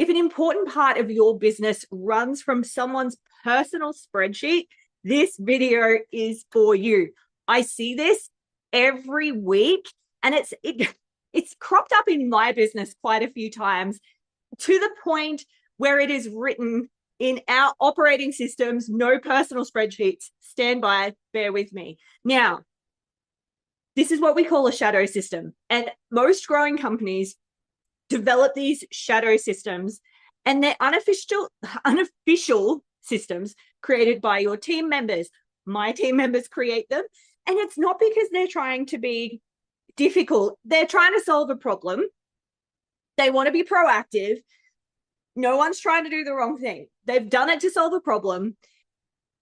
If an important part of your business runs from someone's personal spreadsheet, this video is for you. I see this every week, and it's cropped up in my business quite a few times, to the point where it is written in our operating systems, no personal spreadsheets. Stand by, bear with me. Now, this is what we call a shadow system, and most growing companies develop these shadow systems, and they're unofficial systems created by your team members. My team members create them, and it's not because they're trying to be difficult. They're trying to solve a problem. They want to be proactive. No one's trying to do the wrong thing. They've done it to solve a problem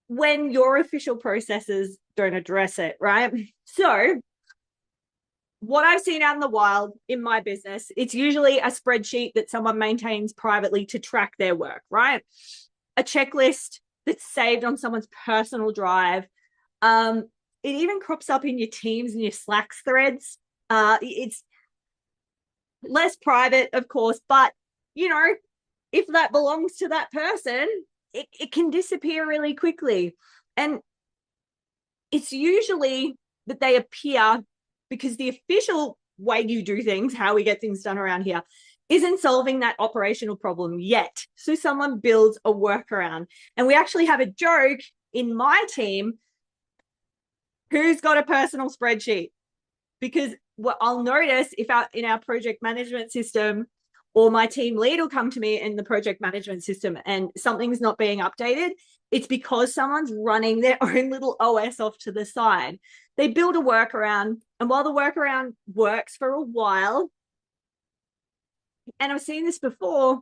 when your official processes don't address it, right? So what I've seen out in the wild in my business, it's usually a spreadsheet that someone maintains privately to track their work, right? A checklist that's saved on someone's personal drive. It even crops up in your Teams and your Slack threads. It's less private, of course, but, you know, if that belongs to that person, it can disappear really quickly. And it's usually that they appear because the official way you do things, how we get things done around here, isn't solving that operational problem yet. So someone builds a workaround. And we actually have a joke in my team, who's got a personal spreadsheet? Because what I'll notice if in our project management system, or my team lead will come to me in the project management system and something's not being updated, it's because someone's running their own little OS off to the side. They build a workaround, and while the workaround works for a while, and I've seen this before,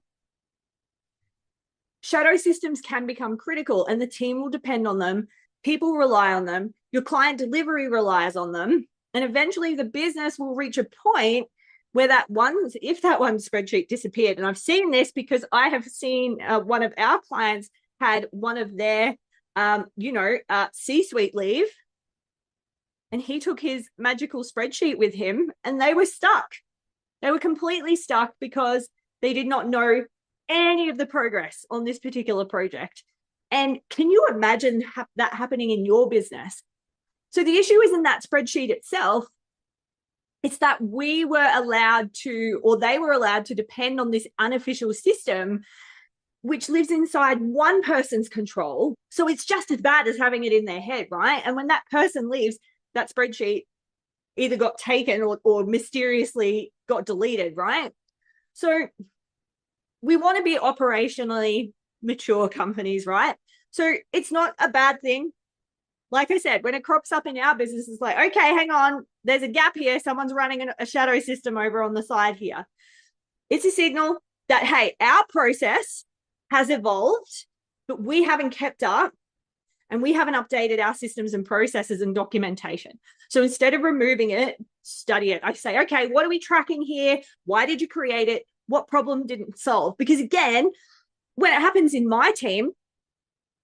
shadow systems can become critical and the team will depend on them. People rely on them. Your client delivery relies on them. And eventually the business will reach a point where if that one spreadsheet disappeared, and I've seen this because I have seen one of our clients had one of their, C-suite leave, and he took his magical spreadsheet with him, and they were stuck. They were completely stuck because they did not know any of the progress on this particular project. And can you imagine that happening in your business? So the issue isn't that spreadsheet itself. It's that we were allowed to, or they were allowed to depend on this unofficial system, which lives inside one person's control. So it's just as bad as having it in their head, right? And when that person leaves, that spreadsheet either got taken or mysteriously got deleted, right? So we want to be operationally mature companies, right? So it's not a bad thing. Like I said, when it crops up in our business, it's like, okay, hang on, there's a gap here. Someone's running a shadow system over on the side here. It's a signal that, hey, our process has evolved, but we haven't kept up and we haven't updated our systems and processes and documentation. So instead of removing it, study it. I say, okay, what are we tracking here? Why did you create it? What problem didn't it solve? Because again, when it happens in my team,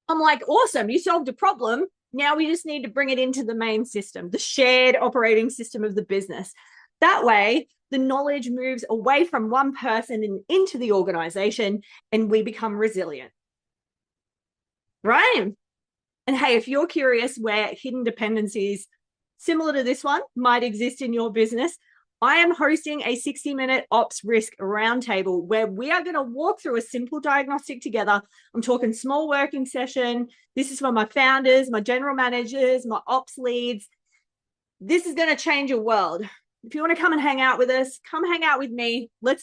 I'm like, awesome, you solved a problem. Now we just need to bring it into the main system, the shared operating system of the business. That way, the knowledge moves away from one person and into the organization, and we become resilient. Right? And hey, if you're curious where hidden dependencies similar to this one might exist in your business, I am hosting a 60-minute ops risk roundtable where we are going to walk through a simple diagnostic together. I'm talking small working session. This is for my founders, my general managers, my ops leads. This is going to change your world. If you want to come and hang out with us, come hang out with me. Let's do